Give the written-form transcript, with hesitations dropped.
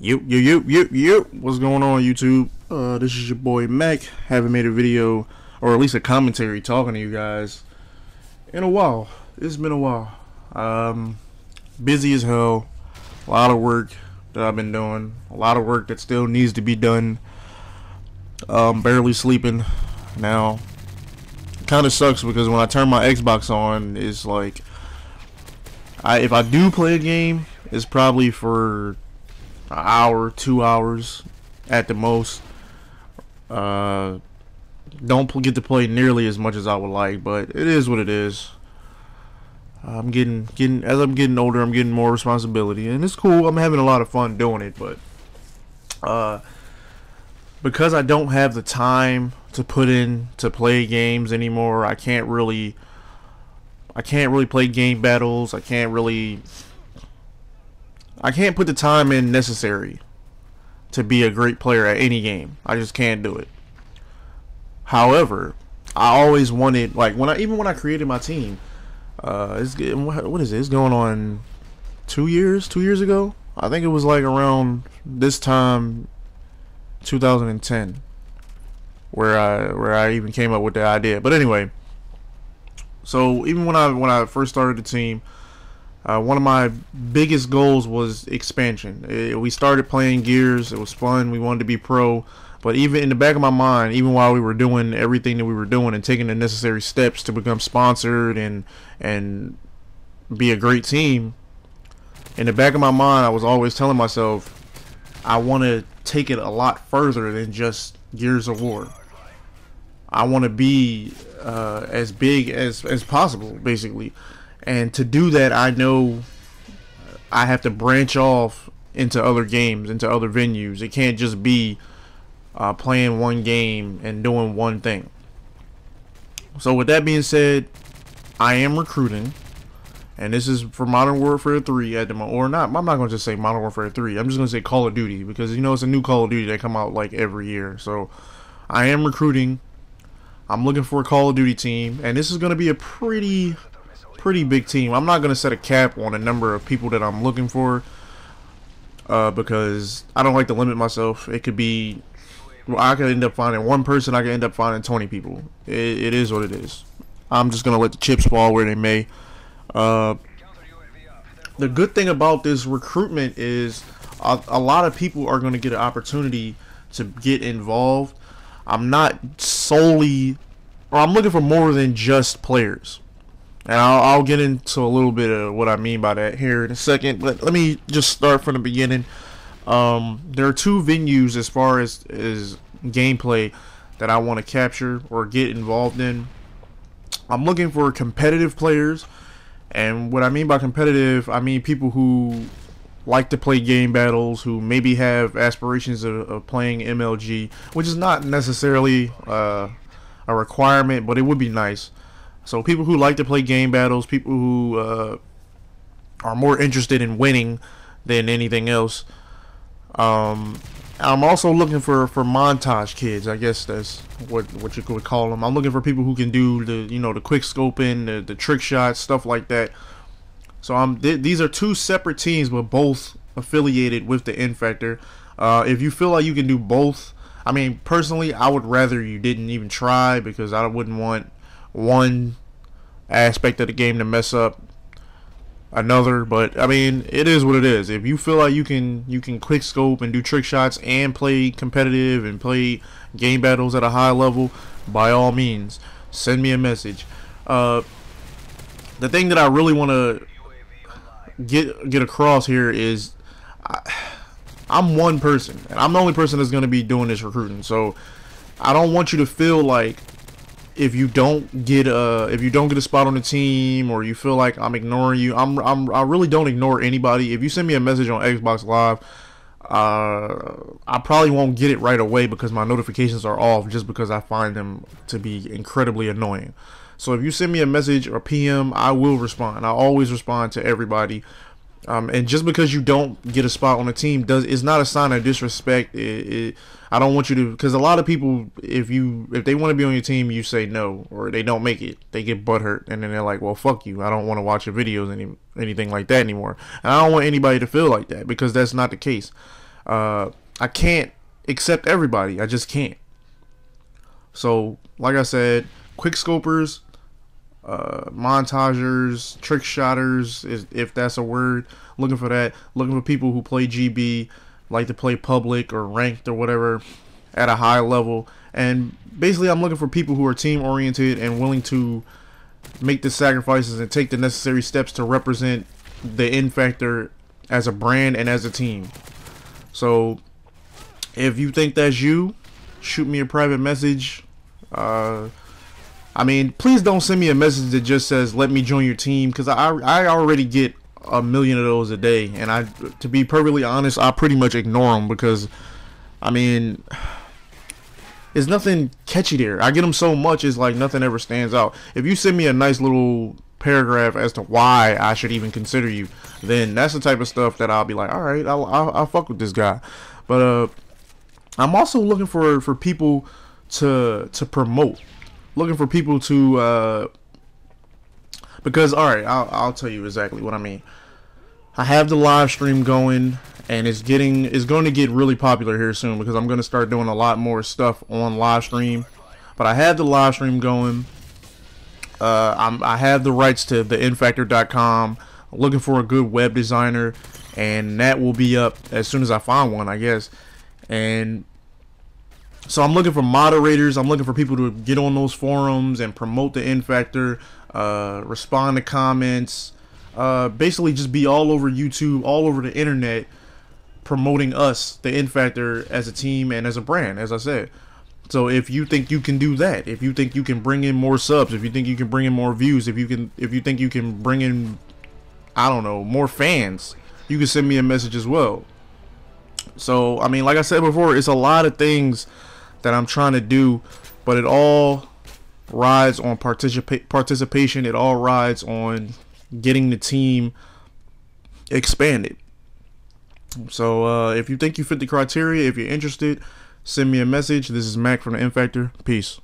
What's going on, YouTube? This is your boy Mac. Haven't made a video, or at least a commentary, talking to you guys in a while. It's been a while. Busy as hell. A lot of work that I've been doing. A lot of work that still needs to be done. Barely sleeping now. Kind of sucks because when I turn my Xbox on, it's like, if I do play a game, it's probably for an hour, 2 hours at the most. Don't get to play nearly as much as I would like, but it is what it is. I'm getting as I'm getting older, I'm getting more responsibility, and it's cool. I'm having a lot of fun doing it, but because I don't have the time to put in to play games anymore, I can't really play game battles. I can't put the time in necessary to be a great player at any game. I just can't do it. However, I always wanted, like, even when I created my team, what is it? It's going on 2 years ago. I think it was like around this time, 2010, where I even came up with the idea. But anyway, so even when I first started the team, one of my biggest goals was expansion. We started playing Gears. It was fun. We wanted to be pro. But even in the back of my mind, even while we were doing everything that we were doing and taking the necessary steps to become sponsored and be a great team, in the back of my mind, I was always telling myself, I want to take it a lot further than just Gears of War. I want to be as big as possible, basically. And to do that, I know I have to branch off into other games, into other venues. It can't just be playing one game and doing one thing. So with that being said, I am recruiting, and this is for Modern Warfare 3 at the moment, or not. I'm not going to just say Modern Warfare 3. I'm just going to say Call of Duty, because, you know, it's a new Call of Duty that come out like every year. So I am recruiting. I'm looking for a Call of Duty team, and this is going to be a pretty big team. I'm not going to set a cap on the number of people that I'm looking for, because I don't like to limit myself. It could be, well, I could end up finding one person, I could end up finding 20 people. It is what it is. I'm just going to let the chips fall where they may. The good thing about this recruitment is a lot of people are going to get an opportunity to get involved. I'm not solely, or I'm looking for more than just players. And I'll get into a little bit of what I mean by that here in a second. But let me just start from the beginning. There are two venues as far as gameplay that I want to capture or get involved in. I'm looking for competitive players. And what I mean by competitive, I mean people who like to play game battles, who maybe have aspirations of playing MLG, which is not necessarily a requirement, but it would be nice. So people who like to play game battles, people who are more interested in winning than anything else. I'm also looking for montage kids. I guess that's what you could call them. I'm looking for people who can do the quick scoping, the trick shots, stuff like that. So these are two separate teams, but both affiliated with the TheiNFactor. If you feel like you can do both, I mean, personally, I would rather you didn't even try, because I wouldn't want one aspect of the game to mess up another. But I mean, it is what it is. If you feel like you can quick scope and do trick shots and play competitive and play game battles at a high level, by all means, send me a message. The thing that I really want to get across here is I'm one person, and I'm the only person that's going to be doing this recruiting. So I don't want you to feel like if you don't get a spot on the team, or you feel like I'm ignoring you. I really don't ignore anybody. If you send me a message on Xbox Live, I probably won't get it right away because my notifications are off, just because I find them to be incredibly annoying. So if you send me a message or PM, I will respond. I always respond to everybody. And just because you don't get a spot on the team is not a sign of disrespect. I don't want you to, because a lot of people, if they want to be on your team, you say no, or they don't make it, they get butthurt, and then they're like, well, fuck you, I don't want to watch your videos anything like that anymore. And I don't want anybody to feel like that, because that's not the case. I can't accept everybody. I just can't. So, like I said, quick scopers, montagers, trick shotters, if that's a word. Looking for that. Looking for people who play GB, like to play public or ranked or whatever at a high level. And basically, I'm looking for people who are team oriented and willing to make the sacrifices and take the necessary steps to represent the TheiNFactor as a brand and as a team. So, if you think that's you, shoot me a private message. I mean, please don't send me a message that just says let me join your team, because I already get a million of those a day, and to be perfectly honest, I pretty much ignore them, because I mean, there's nothing catchy there. I get them so much, it's like nothing ever stands out. If you send me a nice little paragraph as to why I should even consider you, then that's the type of stuff that I'll be like, all right, I'll fuck with this guy. But I'm also looking for people to promote, looking for people to because all right, I'll tell you exactly what I mean. I have the live stream going, and it's going to get really popular here soon, because I'm going to start doing a lot more stuff on live stream. But I have the live stream going. I have the rights to the TheiNFactor.com. Looking for a good web designer, and that will be up as soon as I find one, I guess. And so I'm looking for moderators. I'm looking for people to get on those forums and promote the TheiNFactor, respond to comments, basically just be all over YouTube, all over the internet, promoting us, the TheiNFactor, as a team and as a brand, as I said. So if you think you can do that, if you think you can bring in more subs, if you think you can bring in more views, if you think you can bring in, I don't know, more fans, you can send me a message as well. So I mean, like I said before, it's a lot of things that I'm trying to do, but it all rides on participation. It all rides on getting the team expanded. So if you think you fit the criteria, if you're interested, send me a message. This is Mac from the TheiNFactor. Peace.